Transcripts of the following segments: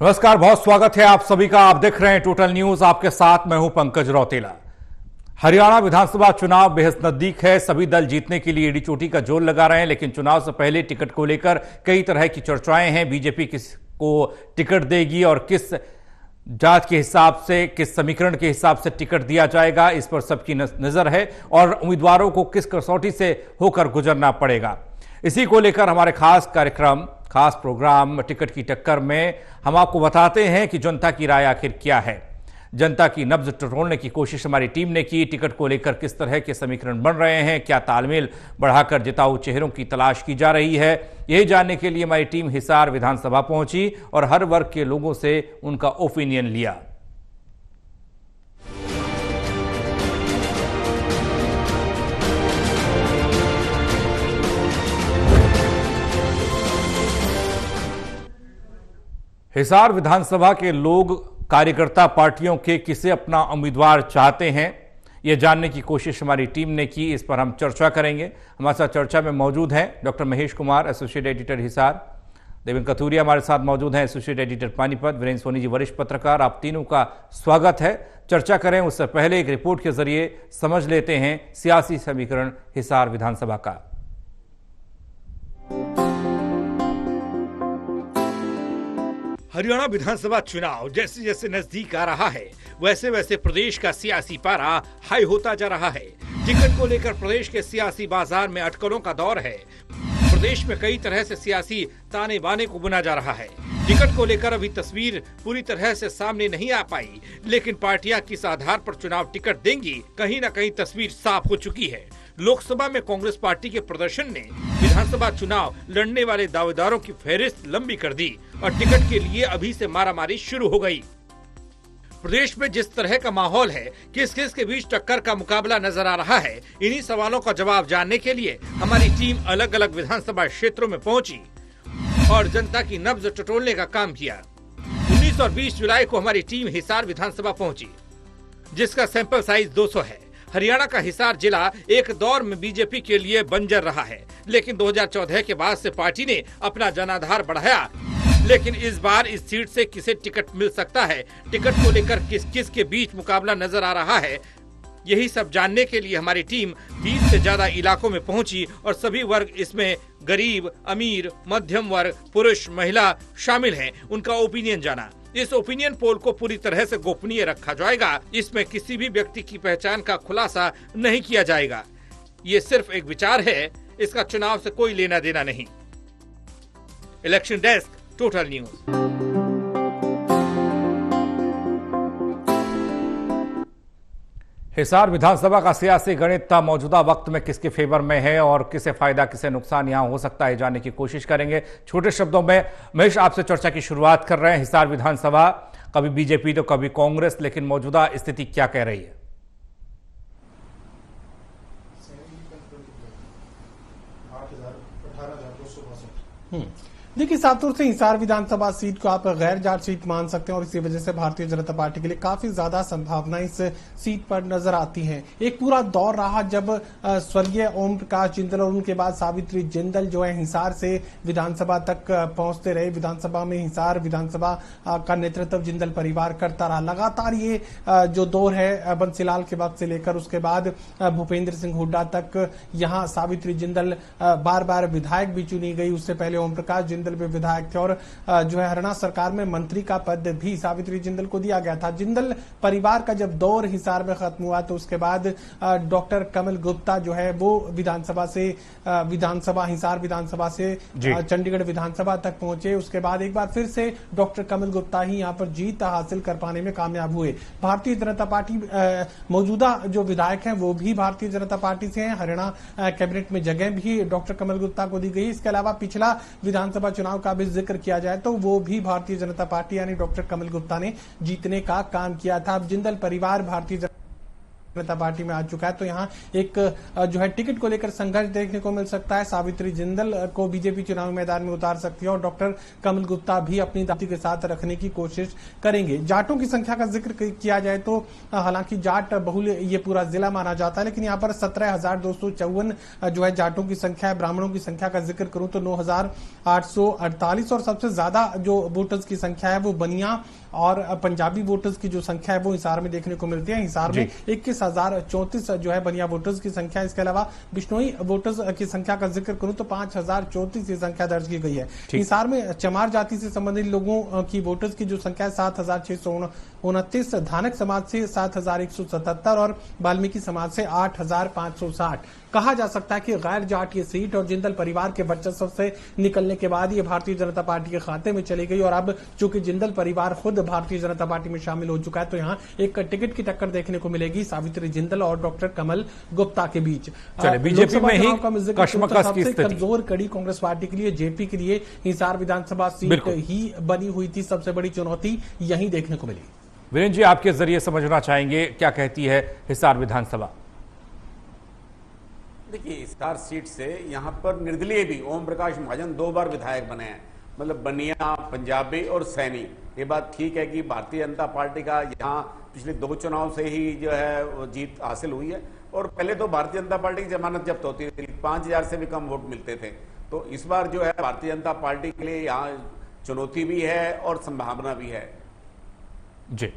नमस्कार, बहुत स्वागत है आप सभी का। आप देख रहे हैं टोटल न्यूज, आपके साथ मैं हूं पंकज रौतेला। हरियाणा विधानसभा चुनाव बेहद नजदीक है। सभी दल जीतने के लिए एड़ी चोटी का जोर लगा रहे हैं, लेकिन चुनाव से पहले टिकट को लेकर कई तरह की चर्चाएं हैं। बीजेपी किसको टिकट देगी और किस जात के हिसाब से, किस समीकरण के हिसाब से टिकट दिया जाएगा, इस पर सबकी नजर है और उम्मीदवारों को किस कसौटी से होकर गुजरना पड़ेगा। इसी को लेकर हमारे खास प्रोग्राम टिकट की टक्कर में हम आपको बताते हैं कि जनता की राय आखिर क्या है। जनता की नब्ज टटोलने की कोशिश हमारी टीम ने की। टिकट को लेकर किस तरह के समीकरण बन रहे हैं, क्या तालमेल बढ़ाकर जिताऊ चेहरों की तलाश की जा रही है, यही जानने के लिए हमारी टीम हिसार विधानसभा पहुंची और हर वर्ग के लोगों से उनका ओपिनियन लिया। हिसार विधानसभा के लोग, कार्यकर्ता पार्टियों के किसे अपना उम्मीदवार चाहते हैं, यह जानने की कोशिश हमारी टीम ने की। इस पर हम चर्चा करेंगे। हमारे साथ चर्चा में मौजूद हैं doctor Mahesh Kumar, associate editor Hisar, Devendra Kathuria हमारे साथ मौजूद हैं, एसोसिएट एडिटर पानीपत, वीरेंद्र सोनी जी वरिष्ठ पत्रकार। आप तीनों का स्वागत है। चर्चा करें उससे पहले एक रिपोर्ट के जरिए समझ लेते हैं सियासी समीकरण हिसार विधानसभा का। हरियाणा विधानसभा चुनाव जैसे जैसे नजदीक आ रहा है, वैसे वैसे प्रदेश का सियासी पारा हाई होता जा रहा है। टिकट को लेकर प्रदेश के सियासी बाजार में अटकलों का दौर है। प्रदेश में कई तरह से सियासी ताने बाने को बुना जा रहा है। टिकट को लेकर अभी तस्वीर पूरी तरह से सामने नहीं आ पाई, लेकिन पार्टियां किस आधार पर चुनाव टिकट देंगी, कहीं न कहीं तस्वीर साफ हो चुकी है। लोकसभा में कांग्रेस पार्टी के प्रदर्शन ने विधानसभा चुनाव लड़ने वाले दावेदारों की फहरिस्त लंबी कर दी और टिकट के लिए अभी से मारामारी शुरू हो गई। प्रदेश में जिस तरह का माहौल है, किस किस के बीच टक्कर का मुकाबला नजर आ रहा है, इन्हीं सवालों का जवाब जानने के लिए हमारी टीम अलग अलग विधानसभा क्षेत्रों में पहुंची और जनता की नब्ज टटोलने का काम किया। 19 और 20 जुलाई को हमारी टीम हिसार विधानसभा पहुंची, जिसका सैंपल साइज 200 है। हरियाणा का हिसार जिला एक दौर में बीजेपी के लिए बंजर रहा है, लेकिन 2014 के बाद से पार्टी ने अपना जनाधार बढ़ाया। लेकिन इस बार इस सीट से किसे टिकट मिल सकता है, टिकट को लेकर किस किस के बीच मुकाबला नजर आ रहा है, यही सब जानने के लिए हमारी टीम 20 से ज्यादा इलाकों में पहुंची और सभी वर्ग, इसमें गरीब, अमीर, मध्यम वर्ग, पुरुष, महिला शामिल हैं, उनका ओपिनियन जाना। इस ओपिनियन पोल को पूरी तरह से गोपनीय रखा जाएगा। इसमें किसी भी व्यक्ति की पहचान का खुलासा नहीं किया जाएगा। ये सिर्फ एक विचार है, इसका चुनाव से कोई लेना देना नहीं। Election desk, total news. Hisar विधानसभा का सियासी गणित मौजूदा वक्त में किसके फेवर में है और किसे फायदा किसे नुकसान यहां हो सकता है, जानने की कोशिश करेंगे। छोटे शब्दों में महेश, आपसे चर्चा की शुरुआत कर रहे हैं। हिसार विधानसभा, कभी बीजेपी तो कभी कांग्रेस, लेकिन मौजूदा स्थिति क्या कह रही है? देखिए, साफ तौर से हिसार विधानसभा सीट को आप गैर जाट सीट मान सकते हैं और इसी वजह से भारतीय जनता पार्टी के लिए काफी ज्यादा संभावनाएं इस सीट पर नजर आती हैं। एक पूरा दौर रहा जब स्वर्गीय ओम प्रकाश जिंदल और उनके बाद सावित्री जिंदल जो है हिसार से विधानसभा तक पहुंचते रहे। विधानसभा में हिसार विधानसभा का नेतृत्व जिंदल परिवार करता रहा। लगातार ये जो दौर है बंसीलाल के वक्त से लेकर उसके बाद भूपेंद्र सिंह हुड्डा तक, यहाँ सावित्री जिंदल बार बार विधायक भी चुनी गई। उससे पहले ओम प्रकाश जिंदल भी विधायक थे और जो है हरियाणा सरकार में मंत्री का पद भी सावित्री जिंदल को दिया गया था। जिंदल परिवार का जब दौर हिसार में खत्म हुआ तो उसके बाद डॉक्टर कमल गुप्ता जो है वो हिसार विधानसभा से चंडीगढ़ विधानसभा तक पहुंचे। उसके बाद एक बार फिर से डॉक्टर कमल गुप्ता ही यहां पर जीत हासिल कर पाने में कामयाब हुए। भारतीय जनता पार्टी मौजूदा जो विधायक हैं वो भी भारतीय जनता पार्टी से हैं। हरियाणा कैबिनेट में जगह भी डॉक्टर कमल गुप्ता को दी गई। इसके अलावा पिछला विधानसभा चुनाव का भी जिक्र किया जाए तो वो भी भारतीय जनता पार्टी यानी डॉक्टर कमल गुप्ता ने जीतने का काम किया था। अब जिंदल परिवार भारतीय जनता पार्टी में आ चुका है। तो यहाँ एक जो है टिकट को लेकर संघर्ष देखने को मिल सकता है। सावित्री जिंदल को बीजेपी चुनावी मैदान में उतार सकती है और डॉक्टर कमल गुप्ता भी अपनी दावेदारी के साथ रखने की कोशिश करेंगे। जाटों की संख्या का जिक्र किया जाए तो हालांकि जाट बहुल ये पूरा जिला माना जाता है, लेकिन यहाँ पर 17,254 जो है जाटों की संख्या है। ब्राह्मणों की संख्या का जिक्र करूं तो 9,848 और सबसे ज्यादा जो वोटर्स की संख्या है वो बनिया और पंजाबी वोटर्स की जो संख्या है वो हिसार में देखने को मिलती है। हिसार में 21,034 जो है बनिया वोटर्स की संख्या। इसके अलावा बिश्नोई वोटर्स की संख्या का जिक्र करूं तो 5,034 की संख्या दर्ज की गई है। हिसार में चमार जाति से संबंधित लोगों की वोटर्स की जो संख्या है 7,629, धानक समाज से 7,177 और वाल्मीकि समाज से 8,560। कहा जा सकता है कि गैर जाट ये सीट और जिंदल परिवार के वर्चस्व से निकलने के बाद ये भारतीय जनता पार्टी के खाते में चली गई और अब चूंकि जिंदल परिवार खुद भारतीय जनता पार्टी में शामिल हो चुका है तो यहाँ एक टिकट की टक्कर देखने को मिलेगी सावित्री जिंदल और डॉक्टर कमल गुप्ता के बीच। बीजेपी में ही कशमकश की स्थिति, कमजोर कड़ी कांग्रेस पार्टी के लिए, जेपी के लिए हिसार विधानसभा सीट ही बनी हुई थी। सबसे बड़ी चुनौती यही देखने को मिली। वीरेंद्र जी, आपके जरिए समझना चाहेंगे क्या कहती है हिसार विधानसभा? देखिए, हिसार सीट से यहाँ पर निर्दलीय भी ओम प्रकाश महाजन 2 बार विधायक बने हैं, मतलब बनिया, पंजाबी और सैनी। ये बात ठीक है कि भारतीय जनता पार्टी का यहाँ पिछले 2 चुनाव से ही जो है वो जीत हासिल हुई है और पहले तो भारतीय जनता पार्टी की जमानत जब्त होती थी, 5,000 से भी कम वोट मिलते थे। तो इस बार जो है भारतीय जनता पार्टी के लिए यहाँ चुनौती भी है और संभावना भी है। जी,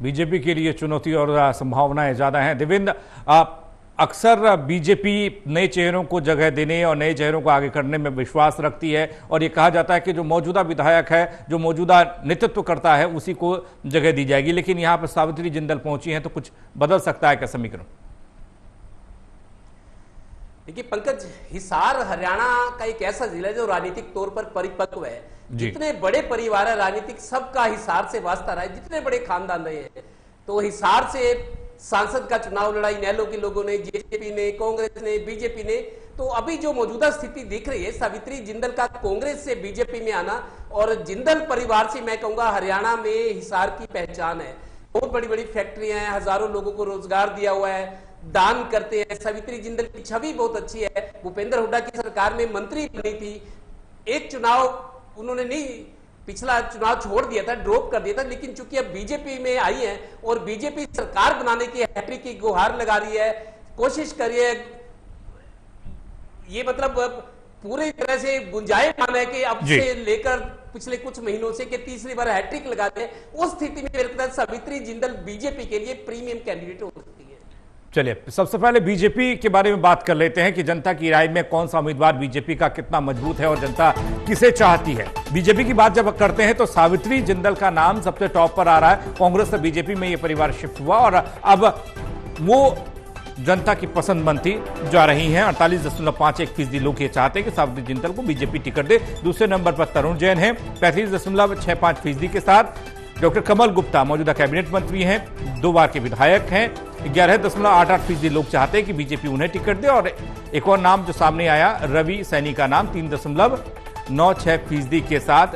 बीजेपी के लिए चुनौती और संभावनाएं ज्यादा हैं। देवेंद्र, आप अक्सर बीजेपी नए चेहरों को जगह देने और नए चेहरों को आगे करने में विश्वास रखती है और ये कहा जाता है कि जो मौजूदा विधायक है, जो मौजूदा नेतृत्व करता है, उसी को जगह दी जाएगी। लेकिन यहां पर सावित्री जिंदल पहुंची हैं तो कुछ बदल सकता है क्या समीकरण? देखिए पंकज, हिसार हरियाणा का एक ऐसा जिला है जो राजनीतिक तौर पर परिपक्व है। जितने बड़े परिवार है राजनीतिक, सबका हिसार से वास्ता रहा है, जितने बड़े खानदान रहे हैं। तो हिसार से सांसद का चुनाव लड़ाई इनेलो के लोगों ने, जेजेपी ने, कांग्रेस ने, बीजेपी ने। तो अभी जो मौजूदा स्थिति दिख रही है, सावित्री जिंदल का कांग्रेस से बीजेपी में आना और जिंदल परिवार से मैं कहूंगा हरियाणा में हिसार की पहचान है। बहुत बड़ी बड़ी फैक्ट्रियां हैं, हजारों लोगों को रोजगार दिया हुआ है, दान करते हैं। सावित्री जिंदल की छवि बहुत अच्छी है। भूपेंद्र हुड्डा की सरकार में मंत्री बनी थी, एक चुनाव उन्होंने नहीं, पिछला चुनाव छोड़ दिया था, ड्रॉप कर दिया था, लेकिन चूंकि अब बीजेपी में आई है और बीजेपी सरकार बनाने की हैट्रिक की गुहार लगा रही है, कोशिश कर रही है, ये मतलब पूरी तरह से गुंजायमान है कि अब से लेकर पिछले कुछ महीनों से कि तीसरी बार हैट्रिक लगा दे। उस स्थिति में मेरे ख्याल सावित्री जिंदल बीजेपी के लिए प्रीमियम कैंडिडेट हो सकती है। चलिए, सबसे पहले बीजेपी के बारे में बात कर लेते हैं कि जनता की राय में कौन सा उम्मीदवार बीजेपी का कितना मजबूत है और जनता किसे चाहती है। बीजेपी की बात जब करते हैं तो सावित्री जिंदल का नाम सबसे टॉप पर आ रहा है। कांग्रेस से बीजेपी में ये परिवार शिफ्ट हुआ और अब वो जनता की पसंद बनती जा रही हैं। 48.51% लोग ये चाहते हैं कि सावित्री जिंदल को बीजेपी टिकट दे। दूसरे नंबर पर तरुण जैन है 35.65% के साथ। डॉक्टर कमल गुप्ता मौजूदा कैबिनेट मंत्री हैं, 2 बार के विधायक हैं, 11.88% लोग चाहते हैं कि बीजेपी उन्हें टिकट दे। और एक और नाम जो सामने आया, रवि सैनी का नाम 3.96% के साथ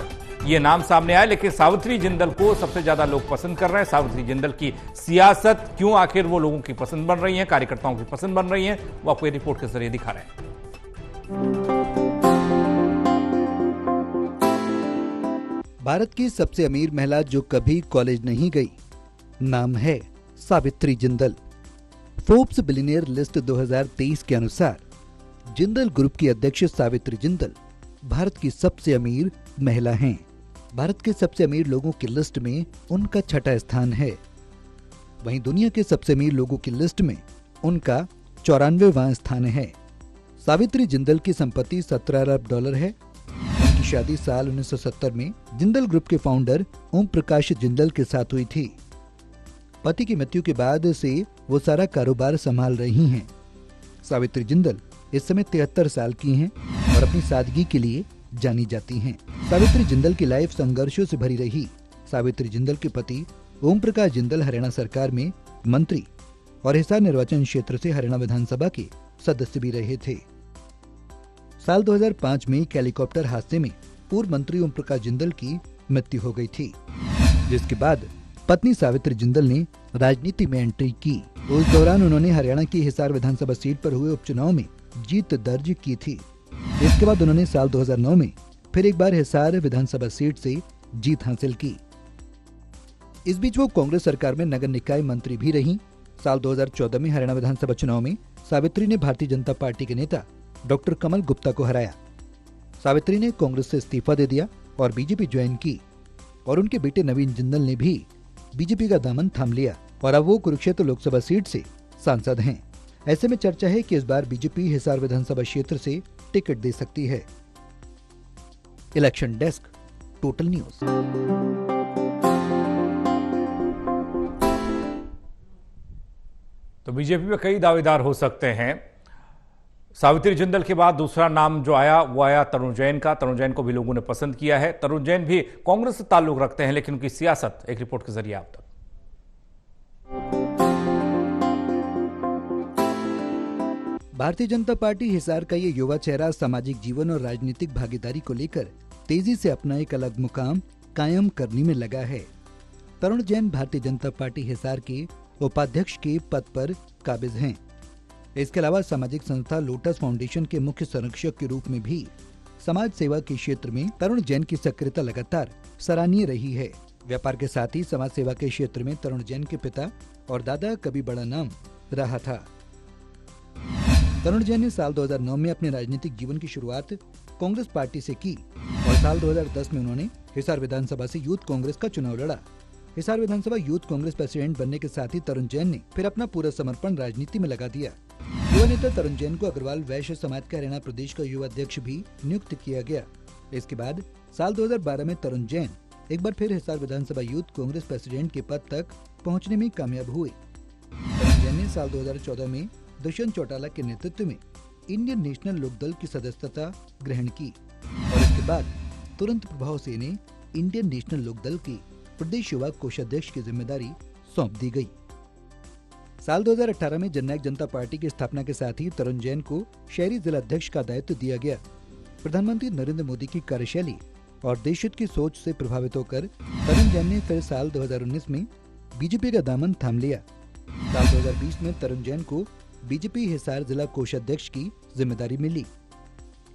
ये नाम सामने आया। लेकिन सावित्री जिंदल को सबसे ज्यादा लोग पसंद कर रहे हैं। सावित्री जिंदल की सियासत क्यों आखिर वो लोगों की पसंद बन रही है, कार्यकर्ताओं की पसंद बन रही है, वो आपको रिपोर्ट के जरिए दिखा रहे हैं। भारत की सबसे अमीर महिला जो कभी कॉलेज नहीं गई, नाम है Savitri Jindal. Forbes billionaire list 2023 के अनुसार जिंदल ग्रुप की अध्यक्ष सावित्री जिंदल भारत की सबसे अमीर महिला हैं। भारत के सबसे अमीर लोगों की लिस्ट में उनका 6ठा स्थान है। वहीं दुनिया के सबसे अमीर लोगों की लिस्ट में उनका 94वां स्थान है। सावित्री जिंदल की संपत्ति $17 अरब है। उनकी शादी साल 1970 में जिंदल ग्रुप के फाउंडर ओम प्रकाश जिंदल के साथ हुई थी। पति की मृत्यु के बाद से वो सारा कारोबार संभाल रही हैं। सावित्री जिंदल इस समय 73 साल की हैं और अपनी सादगी के लिए जानी जाती हैं। सावित्री जिंदल की लाइफ संघर्षों से भरी रही। सावित्री जिंदल के पति ओम प्रकाश जिंदल हरियाणा सरकार में मंत्री और हिसार निर्वाचन क्षेत्र से हरियाणा विधानसभा के सदस्य भी रहे थे। साल 2005 में एक हेलीकॉप्टर हादसे में पूर्व मंत्री ओम प्रकाश जिंदल की मृत्यु हो गई थी, जिसके बाद पत्नी सावित्री जिंदल ने राजनीति में एंट्री की। उस दौरान उन्होंने हरियाणा की हिसार विधानसभा सीट पर हुए उपचुनाव में जीत दर्ज की थी। इसके बाद उन्होंने साल 2009 में फिर एक बार हिसार विधानसभा सीट से जीत हासिल की। इस बीच वो कांग्रेस सरकार में नगर निकाय मंत्री भी रहीं। साल 2014 में हरियाणा विधानसभा चुनाव में सावित्री ने भारतीय जनता पार्टी के नेता डॉक्टर कमल गुप्ता को हराया। सावित्री ने कांग्रेस से इस्तीफा दे दिया और बीजेपी ज्वाइन की और उनके बेटे नवीन जिंदल ने भी बीजेपी का दामन थाम लिया और अब वो कुरुक्षेत्र लोकसभा सीट से सांसद हैं। ऐसे में चर्चा है कि इस बार बीजेपी हिसार विधानसभा क्षेत्र से टिकट दे सकती है। Election desk, total news. तो बीजेपी में कई दावेदार हो सकते हैं। सावित्री जिंदल के बाद दूसरा नाम जो आया वो आया तरुण जैन का। तरुण जैन को भी लोगों ने पसंद किया है। तरुण जैन भी कांग्रेस से ताल्लुक रखते हैं, लेकिन उनकी सियासत एक रिपोर्ट के जरिए आप तक। भारतीय जनता पार्टी हिसार का ये युवा चेहरा सामाजिक जीवन और राजनीतिक भागीदारी को लेकर तेजी से अपना एक अलग मुकाम कायम करने में लगा है। तरुण जैन भारतीय जनता पार्टी हिसार के उपाध्यक्ष के पद पर काबिज हैं। इसके अलावा सामाजिक संस्था लोटस फाउंडेशन के मुख्य संरक्षक के रूप में भी समाज सेवा के क्षेत्र में तरुण जैन की सक्रियता लगातार सराहनीय रही है। व्यापार के साथ ही समाज सेवा के क्षेत्र में तरुण जैन के पिता और दादा का भी बड़ा नाम रहा था। तरुण जैन ने साल 2009 में अपने राजनीतिक जीवन की शुरुआत कांग्रेस पार्टी से की और साल 2010 में उन्होंने हिसार विधानसभा से यूथ कांग्रेस का चुनाव लड़ा। हिसार विधानसभा यूथ कांग्रेस प्रेसिडेंट बनने के साथ ही तरुण जैन ने फिर अपना पूरा समर्पण राजनीति में लगा दिया। युवा नेता तरुण जैन को अग्रवाल वैश्य समाज का हरियाणा प्रदेश का युवा अध्यक्ष भी नियुक्त किया गया। इसके बाद साल 2012 में तरुण जैन एक बार फिर हिसार विधानसभा यूथ कांग्रेस प्रेसिडेंट के पद तक पहुंचने में कामयाब हुए। तरुण जैन ने साल 2014 में दुष्यंत चौटाला के नेतृत्व में इंडियन नेशनल लोकदल की सदस्यता ग्रहण की और इसके बाद तुरंत प्रभाव से इन्हें इंडियन नेशनल लोकदल के प्रदेश युवा कोषाध्यक्ष की जिम्मेदारी सौंप दी गई। साल 2018 में जननायक जनता पार्टी की स्थापना के साथ ही तरुण जैन को शहरी जिला अध्यक्ष का दायित्व दिया गया। प्रधानमंत्री नरेंद्र मोदी की कार्यशैली और देशहित की सोच से प्रभावित होकर तरुण जैन ने फिर साल 2019 में बीजेपी का दामन थाम लिया। साल 2020 में तरुण जैन को बीजेपी हिसार जिला कोषाध्यक्ष की जिम्मेदारी मिली।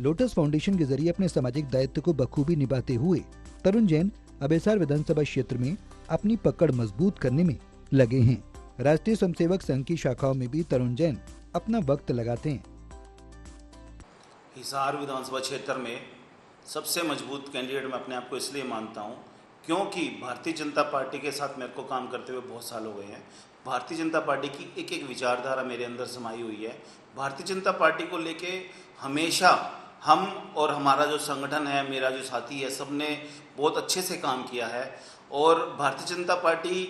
लोटस फाउंडेशन के जरिए अपने सामाजिक दायित्व को बखूबी निभाते हुए तरुण जैन अब हिसार विधानसभा क्षेत्र में अपनी पकड़ मजबूत करने में लगे हैं। राष्ट्रीय स्वयंसेवक संघ की शाखाओं में भी तरुण जैन अपना वक्त लगाते हैं। हिसार विधानसभा क्षेत्र में सबसे मजबूत कैंडिडेट मैं अपने आप को इसलिए मानता हूं क्योंकि भारतीय जनता पार्टी के साथ मेरे को काम करते हुए बहुत साल हो गए हैं। भारतीय जनता पार्टी की एक एक विचारधारा मेरे अंदर समाई हुई है। भारतीय जनता पार्टी को लेके हमेशा हम और हमारा जो संगठन है, मेरा जो साथी है, सब ने बहुत अच्छे से काम किया है और भारतीय जनता पार्टी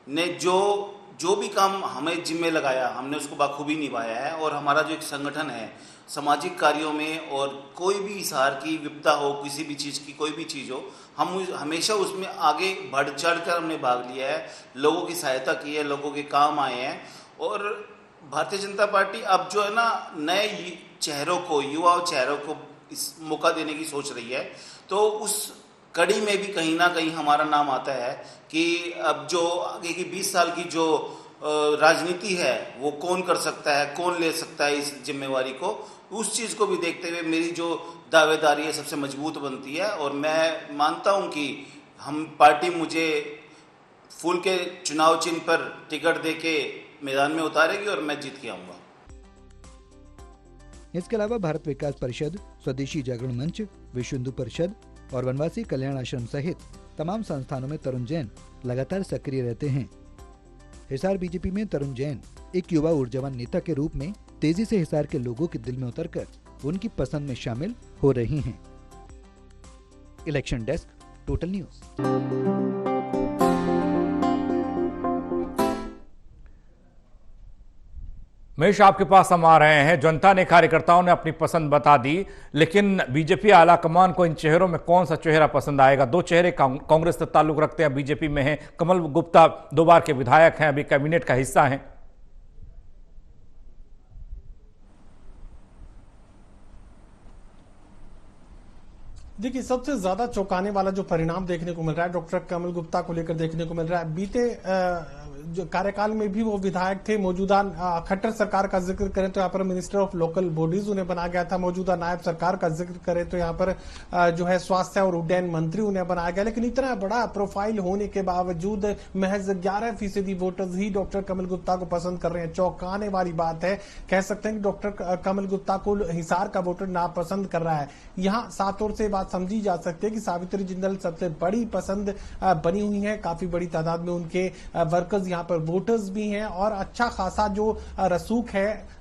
ने जो भी काम हमें जिम्मे लगाया हमने उसको बखूबी निभाया है। और हमारा जो एक संगठन है सामाजिक कार्यों में और कोई भी हिसार की विपदा हो, किसी भी चीज़ की कोई भी चीज़ हो, हम हमेशा उसमें आगे बढ़ चढ़ कर हमने भाग लिया है, लोगों की सहायता की है, लोगों के काम आए हैं। और भारतीय जनता पार्टी अब जो है ना नए चेहरों को, युवा चेहरों को इस मौका देने की सोच रही है। तो उस कड़ी में भी कहीं ना कहीं हमारा नाम आता है कि अब जो आगे की 20 साल की जो राजनीति है वो कौन कर सकता है, कौन ले सकता है इस जिम्मेवारी को। उस चीज़ को भी देखते हुए मेरी जो दावेदारी है सबसे मजबूत बनती है और मैं मानता हूं कि हम पार्टी मुझे फूल के चुनाव चिन्ह पर टिकट देके मैदान में उतारेगी और मैं जीत के आऊंगा। इसके अलावा भारत विकास परिषद, स्वदेशी जागरण मंच, विश्व हिंदू परिषद और वनवासी कल्याण आश्रम सहित तमाम संस्थानों में तरुण जैन लगातार सक्रिय रहते हैं। हिसार बीजेपी में तरुण जैन एक युवा ऊर्जावान नेता के रूप में तेजी से हिसार के लोगों के दिल में उतरकर उनकी पसंद में शामिल हो रही हैं। Election desk, total news. Mahesh, आपके पास हम आ रहे हैं। जनता ने, कार्यकर्ताओं ने अपनी पसंद बता दी, लेकिन बीजेपी आला कमान को इन चेहरों में कौन सा चेहरा पसंद आएगा? दो चेहरे कांग्रेस से ताल्लुक रखते हैं, बीजेपी में हैं। कमल गुप्ता 2 बार के विधायक हैं, अभी कैबिनेट का हिस्सा हैं। देखिए, सबसे ज्यादा चौंकाने वाला जो परिणाम देखने को मिल रहा है डॉक्टर कमल गुप्ता को लेकर देखने को मिल रहा है। बीते जो कार्यकाल में भी वो विधायक थे। मौजूदा खट्टर सरकार का जिक्र करें तो यहाँ पर मिनिस्टर ऑफ लोकल बॉडीज उन्हें बनाया गया था। मौजूदा नायब सरकार का जिक्र करें तो यहाँ पर जो है स्वास्थ्य और उड्डयन मंत्री उन्हें बनाया गया। लेकिन इतना बड़ा प्रोफाइल होने के बावजूद महज 11% वोटर्स ही डॉक्टर कमल गुप्ता को पसंद कर रहे हैं। चौंकाने वाली बात है, कह सकते हैं कि डॉक्टर कमल गुप्ता को हिसार का वोटर नापसंद कर रहा है। यहाँ सात ओर से बात समझी जा सकती है कि सावित्री जिंदल सबसे बड़ी पसंद बनी हुई है। काफी बड़ी तादाद में उनके वर्कर्स यहाँ पर वोटर्स भी हैं और अच्छा खासा जो रसूख है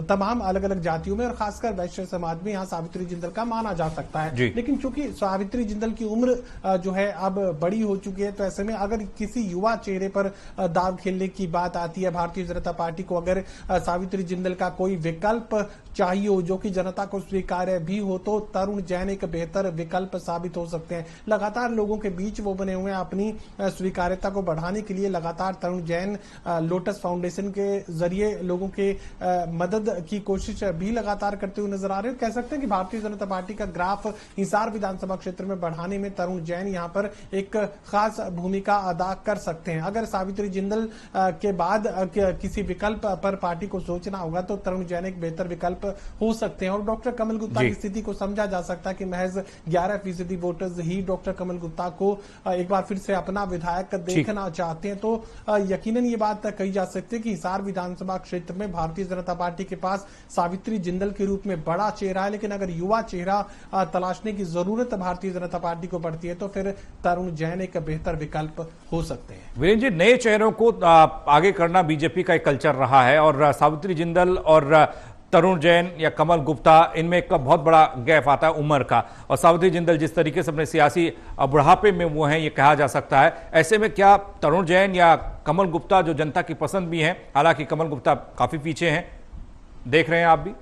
तमाम अलग अलग जातियों में और खासकर वैश्य समाज में यहाँ सावित्री जिंदल का माना जा सकता है। लेकिन चूंकि सावित्री जिंदल की उम्र जो है अब बड़ी हो चुकी है, तो ऐसे में अगर किसी युवा चेहरे पर दाव खेलने की बात आती है, भारतीय जनता पार्टी को अगर सावित्री जिंदल का कोई विकल्प चाहिए हो जो कि जनता को स्वीकार्य भी हो, तो तरुण जैन एक बेहतर विकल्प साबित हो सकते हैं। लगातार लोगों के बीच वो बने हुए हैं। अपनी स्वीकार्यता को बढ़ाने के लिए लगातार तरुण जैन लोटस फाउंडेशन के जरिए लोगों के मदद की कोशिश भी लगातार करते हुए नजर आ रहे हैं। कह सकते हैं कि भारतीय जनता पार्टी का ग्राफ हिसार विधानसभा क्षेत्र में बढ़ाने में तरुण जैन यहां पर एक खास भूमिका अदा कर सकते हैं। अगर सावित्री जिंदल के बाद किसी विकल्प पर पार्टी को सोचना होगा तो तरुण जैन एक बेहतर विकल्प हो सकते हैं। और डॉक्टर कमल गुप्ता की स्थिति को समझा जा सकता है कि महज 11% वोटर्स ही डॉक्टर कमल गुप्ता को एक बार फिर से अपना विधायक देखना चाहते हैं। तो यकीनन ये बात कही जा सकती है कि हिसार विधानसभा क्षेत्र में भारतीय जनता पार्टी के पास सावित्री जिंदल के रूप में बड़ा चेहरा है। लेकिन अगर युवा चेहरा तलाशने की जरूरत भारतीय जनता पार्टी को पड़ती है तो फिर तरुण जैन एक बेहतर विकल्प हो सकते हैं। वीरेंद्र जी, नए चेहरों को आगे करना बीजेपी का एक कल्चर रहा है और सावित्री जिंदल और तरुण जैन या कमल गुप्ता इनमें एक बहुत बड़ा गैप आता है उम्र का। और सावित्री जिंदल जिस तरीके से अपने सियासी बुढ़ापे में वो हैं, ये कहा जा सकता है। ऐसे में क्या तरुण जैन या कमल गुप्ता जो जनता की पसंद भी हैं, हालांकि कमल गुप्ता काफी पीछे हैं, देख रहे हैं आप भी?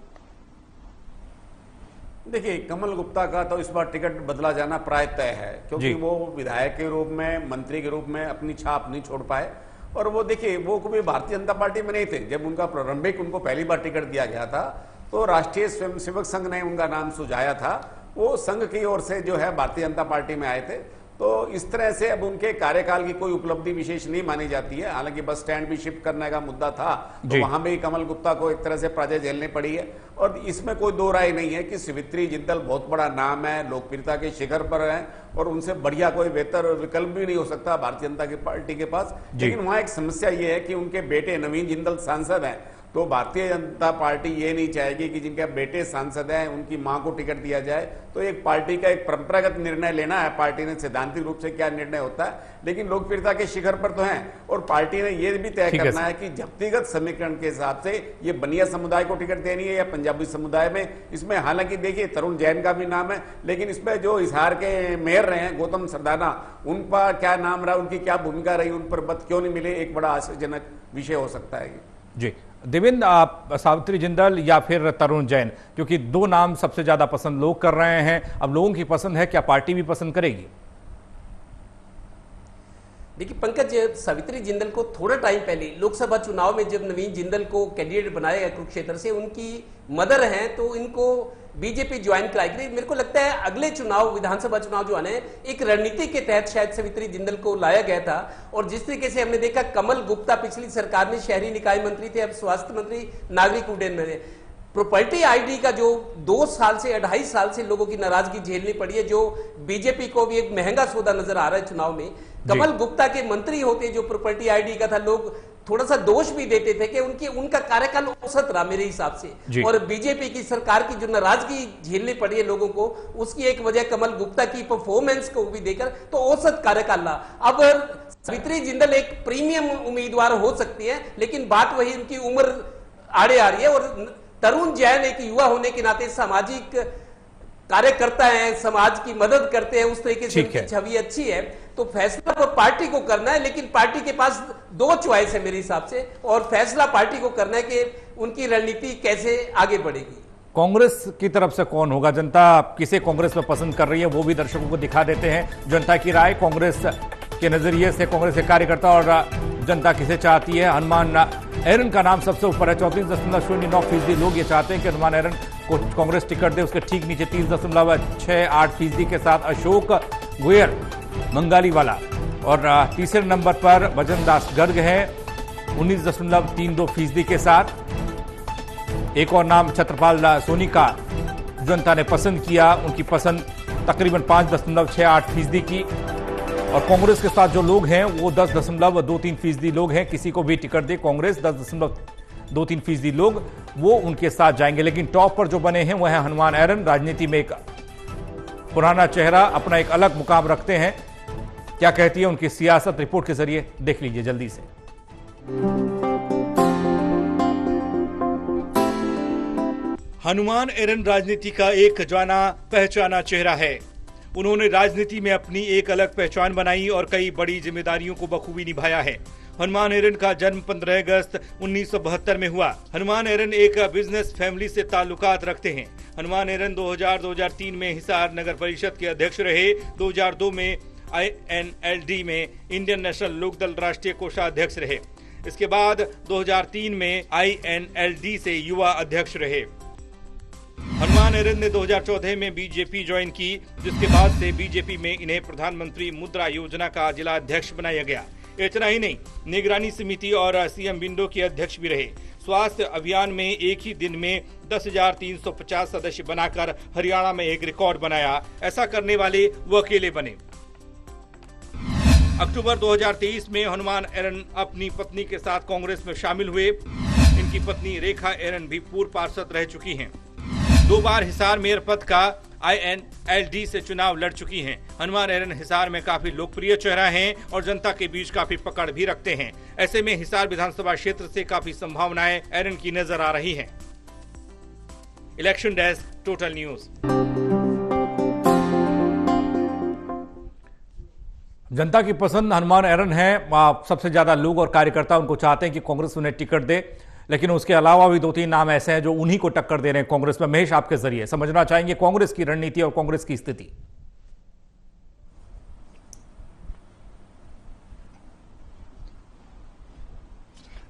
देखिए, कमल गुप्ता का तो इस बार टिकट बदला जाना प्राय तय है, क्योंकि वो विधायक के रूप में, मंत्री के रूप में अपनी छाप नहीं छोड़ पाए। और वो देखिए, वो कभी भारतीय जनता पार्टी में नहीं थे। जब उनका प्रारंभिक उनको पहली बार टिकट दिया गया था तो राष्ट्रीय स्वयंसेवक संघ ने उनका नाम सुझाया था। वो संघ की ओर से जो है भारतीय जनता पार्टी में आए थे। तो इस तरह से अब उनके कार्यकाल की कोई उपलब्धि विशेष नहीं मानी जाती है। हालांकि बस स्टैंड भी शिफ्ट करने का मुद्दा था, तो वहां भी कमल गुप्ता को एक तरह से पराजय झेलनी पड़ी है। और इसमें कोई दो राय नहीं है कि सावित्री जिंदल बहुत बड़ा नाम है, लोकप्रियता के शिखर पर है और उनसे बढ़िया कोई बेहतर विकल्प भी नहीं हो सकता भारतीय जनता की पार्टी के पास। लेकिन वहां एक समस्या ये है कि उनके बेटे नवीन जिंदल सांसद हैं, तो भारतीय जनता पार्टी ये नहीं चाहेगी कि जिनके बेटे सांसद हैं उनकी मां को टिकट दिया जाए। तो एक पार्टी का एक परंपरागत निर्णय लेना है, पार्टी ने सैद्धांतिक रूप से क्या निर्णय होता है, लेकिन लोकप्रियता के शिखर पर तो हैं। और पार्टी ने यह भी तय करना है कि व्यक्तिगत समीकरण के हिसाब से ये बनिया समुदाय को टिकट देनी है या पंजाबी समुदाय में। इसमें हालांकि देखिए, तरुण जैन का भी नाम है, लेकिन इसमें जो हिसार के मेयर रहे हैं गौतम सरदाना, उनका क्या नाम रहा, उनकी क्या भूमिका रही, उन पर मत क्यों नहीं मिले, एक बड़ा आश्चर्यजनक विषय हो सकता है जी। देवेंद्र, सावित्री जिंदल या फिर तरुण जैन, क्योंकि दो नाम सबसे ज्यादा पसंद लोग कर रहे हैं, अब लोगों की पसंद है, क्या पार्टी भी पसंद करेगी? देखिए पंकज, सावित्री जिंदल को थोड़ा टाइम पहले लोकसभा चुनाव में जब नवीन जिंदल को कैंडिडेट बनाया गया कुरुक्षेत्र से, उनकी मदर हैं तो इनको बीजेपी ज्वाइन कराएगी। मेरे को लगता है अगले चुनाव, विधानसभा चुनाव जो आने, एक रणनीति के तहत शायद सावित्री जिंदल को लाया गया था। और जिस तरीके से हमने देखा, कमल गुप्ता पिछली सरकार में शहरी निकाय मंत्री थे, अब स्वास्थ्य मंत्री नागरिक उड्डयन में। प्रॉपर्टी आईडी का जो 2 साल से 2.5 साल से लोगों की नाराजगी झेलनी पड़ी है, जो बीजेपी को भी एक महंगा सौदा नजर आ रहा है चुनाव में। कमल गुप्ता के मंत्री होते जो प्रॉपर्टी आईडी का था, लोग थोड़ा सा दोष भी देते थे कि उनका कार्यकाल औसत रहा मेरे हिसाब से। और बीजेपी की सरकार की जो नाराजगी झेलनी पड़ी है लोगों को, उसकी एक वजह कमल गुप्ता की परफॉर्मेंस को भी देखकर तो औसत कार्यकाल रहा। अब सावित्री जिंदल एक प्रीमियम उम्मीदवार हो सकती है, लेकिन बात वही, उनकी उम्र आड़े आ रही है। और तरुण जैन एक युवा होने के नाते सामाजिक कार्यकर्ता है, समाज की मदद करते हैं, उस तरीके से उनकी छवि अच्छी है। तो फैसला तो पार्टी को करना है, लेकिन पार्टी के पास 2 चॉइस है मेरे हिसाब से, और फैसला पार्टी को करना है कि उनकी रणनीति कैसे आगे बढ़ेगी। कांग्रेस की तरफ से कौन होगा? जनता किसे कांग्रेस में पसंद कर रही है वो भी दर्शकों को दिखा देते हैं। जनता की राय, कांग्रेस के नजरिए से कांग्रेस के कार्यकर्ता और जनता किसे चाहती है। हनुमान एरन का नाम सबसे ऊपर है, 34.09% लोग ये चाहते हैं कि हनुमान एरन को कांग्रेस टिकट दे। उसके ठीक नीचे 30.68% के साथ अशोक गोयल मंगाली वाला, और तीसरे नंबर पर भजन दास गर्ग है 19.32% के साथ। एक और नाम छत्रपाल सोनी का जनता ने पसंद किया, उनकी पसंद तकरीबन 5.68% की। और कांग्रेस के साथ जो लोग हैं वो 10.23% लोग हैं। किसी को भी टिकट दे कांग्रेस 10.23% लोग वो उनके साथ जाएंगे। लेकिन टॉप पर जो बने हैं वो है हनुमान एरन, राजनीति में एक पुराना चेहरा, अपना एक अलग मुकाम रखते हैं। क्या कहती है उनकी सियासत, रिपोर्ट के जरिए देख लीजिए जल्दी से। हनुमान एरन राजनीति का एक जाना पहचाना चेहरा है। उन्होंने राजनीति में अपनी एक अलग पहचान बनाई और कई बड़ी जिम्मेदारियों को बखूबी निभाया है। हनुमान एरन का जन्म 15 अगस्त 1972 में हुआ। हनुमान एरन एक बिजनेस फैमिली से ताल्लुकात रखते हैं। हनुमान एरन 2000-2003 में हिसार नगर परिषद के अध्यक्ष रहे। 2002 में INLD में इंडियन नेशनल लोकदल राष्ट्रीय कोषाध्यक्ष रहे। इसके बाद 2003 में INLD से युवा अध्यक्ष रहे। हनुमान एरन ने 2014 में बीजेपी ज्वाइन की, जिसके बाद से बीजेपी में इन्हें प्रधानमंत्री मुद्रा योजना का जिला अध्यक्ष बनाया गया। इतना ही नहीं, निगरानी समिति और CM विंडो के अध्यक्ष भी रहे। स्वास्थ्य अभियान में एक ही दिन में 10,350 सदस्य बनाकर हरियाणा में एक रिकॉर्ड बनाया। ऐसा करने वाले वो अकेले बने। अक्टूबर 2023 में हनुमान एरन अपनी पत्नी के साथ कांग्रेस में शामिल हुए। इनकी पत्नी रेखा एरन भी पूर्व पार्षद रह चुकी हैं। 2 बार हिसार मेयर पद का INLD से चुनाव लड़ चुकी हैं। हनुमान एरन हिसार में काफी लोकप्रिय चेहरा हैं और जनता के बीच काफी पकड़ भी रखते हैं। ऐसे में हिसार विधानसभा क्षेत्र से काफी संभावनाएं एरन की नजर आ रही हैं। Election desk, total news. जनता की पसंद हनुमान एरन है। सबसे ज्यादा लोग और कार्यकर्ता उनको चाहते हैं कि कांग्रेस उन्हें टिकट दे, लेकिन उसके अलावा भी 2-3 नाम ऐसे हैं जो उन्हीं को टक्कर दे रहे हैं कांग्रेस में। महेश, आपके जरिए समझना चाहेंगे कांग्रेस की रणनीति और कांग्रेस की स्थिति।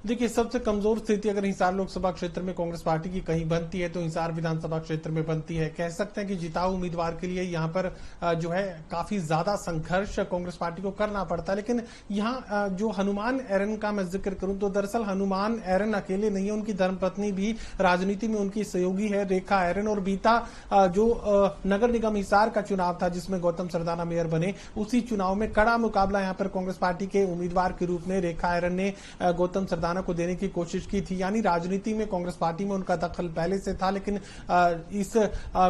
देखिए, सबसे कमजोर स्थिति अगर हिसार लोकसभा क्षेत्र में कांग्रेस पार्टी की कहीं बनती है तो हिसार विधानसभा क्षेत्र में बनती है। कह सकते हैं कि जिताऊ उम्मीदवार के लिए यहां पर जो है काफी ज्यादा संघर्ष कांग्रेस पार्टी को करना पड़ता है। लेकिन यहां जो हनुमान एरन का मैं जिक्र करूं तो दरअसल हनुमान एरन अकेले नहीं है, उनकी धर्मपत्नी भी राजनीति में उनकी सहयोगी है, रेखा एरन। और बीता जो नगर निगम हिसार का चुनाव था जिसमें गौतम सरदाना मेयर बने, उसी चुनाव में कड़ा मुकाबला यहां पर कांग्रेस पार्टी के उम्मीदवार के रूप में रेखा एरन ने गौतम सरदाना को देने की कोशिश की थी। यानी राजनीति में कांग्रेस पार्टी में उनका दखल पहले से था। लेकिन इस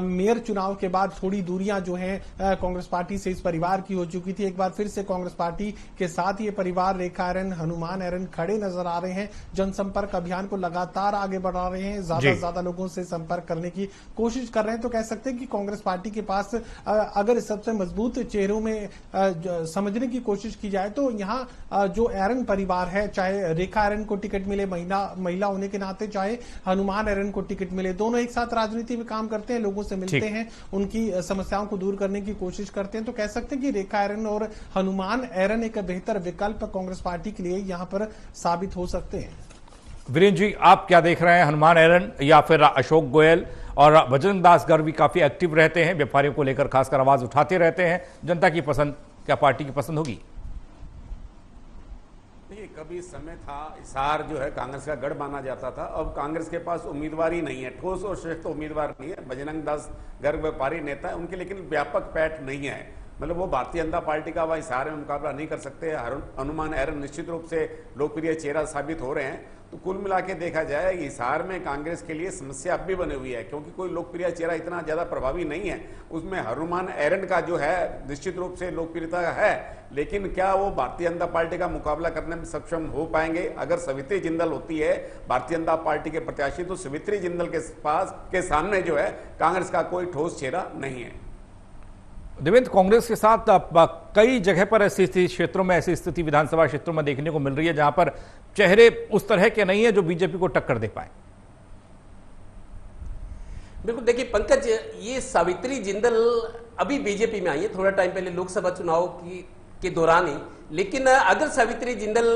मेयर चुनाव के बाद थोड़ी दूरियां जो है कांग्रेस पार्टी से इस परिवार की हो चुकी थी। एक बार फिर से कांग्रेस पार्टी के साथ ये परिवार रेखा एरन, हनुमान एरन खड़े नजर आ रहे हैं। जनसंपर्क अभियान को लगातार आगे बढ़ा रहे हैं, ज्यादा से ज्यादा लोगों से संपर्क करने की कोशिश कर रहे हैं। तो कह सकते हैं कि कांग्रेस पार्टी के पास अगर सबसे मजबूत चेहरों में समझने की कोशिश की जाए तो यहाँ जो एरन परिवार है, चाहे रेखा एरन को टिकट मिले महिला होने के नाते, चाहे हनुमान एरन को टिकट मिले, दोनों एक साथ राजनीति में काम करते हैं, लोगों से मिलते हैं, उनकी समस्याओं को दूर करने की कोशिश करते हैं। तो कह सकते हैं कि रेखा एरन और हनुमान एरन एक बेहतर विकल्प कांग्रेस पार्टी के लिए यहां पर साबित हो सकते हैं। वीरेंद्र जी, आप क्या देख रहे हैं, हनुमान एरन या फिर अशोक गोयल? और बजरंग दास गर्ग भी काफी एक्टिव रहते हैं, व्यापारियों को लेकर खासकर आवाज उठाते रहते हैं। जनता की पसंद क्या पार्टी की पसंद होगी? कभी समय था हिसार जो है कांग्रेस का गढ़ माना जाता था। अब कांग्रेस के पास उम्मीदवार ही नहीं है, ठोस और श्रेष्ठ उम्मीदवार नहीं है। बजरंग दास गर्ग व्यापारी नेता है, उनके लेकिन व्यापक पैठ नहीं है। मतलब वो भारतीय जनता पार्टी का वह हिसार में मुकाबला नहीं कर सकते। हनुमान एरन निश्चित रूप से लोकप्रिय चेहरा साबित हो रहे हैं। तो कुल मिला के देखा जाए हिसार में कांग्रेस के लिए समस्या अब भी बनी हुई है, क्योंकि कोई लोकप्रिय चेहरा इतना ज्यादा प्रभावी नहीं है। उसमें हनुमान एरन का जो है निश्चित रूप से लोकप्रियता है, लेकिन क्या वो भारतीय जनता पार्टी का मुकाबला करने में सक्षम हो पाएंगे? अगर सवित्री जिंदल होती है भारतीय जनता पार्टी के प्रत्याशी, तो सवित्री जिंदल के सामने जो है कांग्रेस का कोई ठोस चेहरा नहीं है। देवेंद्र, कांग्रेस के साथ कई जगह पर ऐसी क्षेत्रों में ऐसी स्थिति विधानसभा क्षेत्रों में देखने को मिल रही है जहां पर चेहरे उस तरह के नहीं है जो बीजेपी को टक्कर दे पाए। बिल्कुल, देखिए पंकज, ये सावित्री जिंदल अभी बीजेपी में आई है, थोड़ा टाइम पहले लोकसभा चुनाव के दौरान ही। लेकिन अगर सावित्री जिंदल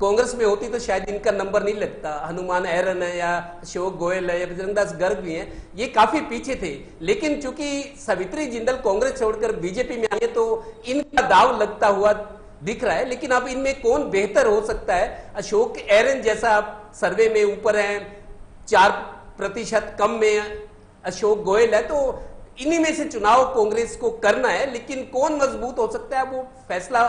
कांग्रेस में होती तो शायद इनका नंबर नहीं लगता। हनुमान एरन है या अशोक गोयल है या बजरंग दास गर्ग भी हैं, ये काफी पीछे थे। लेकिन चूंकि सावित्री जिंदल कांग्रेस छोड़कर बीजेपी में आई है तो इनका दाव लगता हुआ दिख रहा है। लेकिन अब इनमें कौन बेहतर हो सकता है? अशोक एरन जैसा आप सर्वे में ऊपर है, 4% कम में अशोक गोयल है, तो इन्हीं में से चुनाव कांग्रेस को करना है। लेकिन कौन मजबूत हो सकता है वो फैसला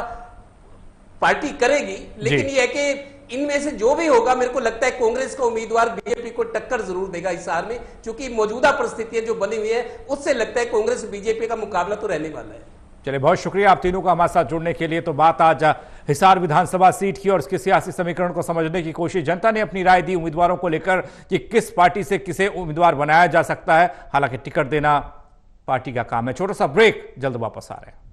पार्टी करेगी। लेकिन ये है कि इनमें से जो भी होगा, मेरे को लगता है कांग्रेस का उम्मीदवार बीजेपी को टक्कर जरूर देगा हिसार में, क्योंकि मौजूदा परिस्थितियां जो बनी हुई है उससे लगता है कांग्रेस बीजेपी का मुकाबला तो रहने वाला है। चलिए, बहुत शुक्रिया आप तीनों का हमारे साथ जुड़ने के लिए। तो बात आज हिसार विधानसभा सीट की और उसके सियासी समीकरण को समझने की कोशिश, जनता ने अपनी राय दी उम्मीदवारों को लेकर कि किस पार्टी से किसे उम्मीदवार बनाया जा सकता है। हालांकि टिकट देना पार्टी का काम है। छोटा सा ब्रेक, जल्द वापस आ रहे हैं।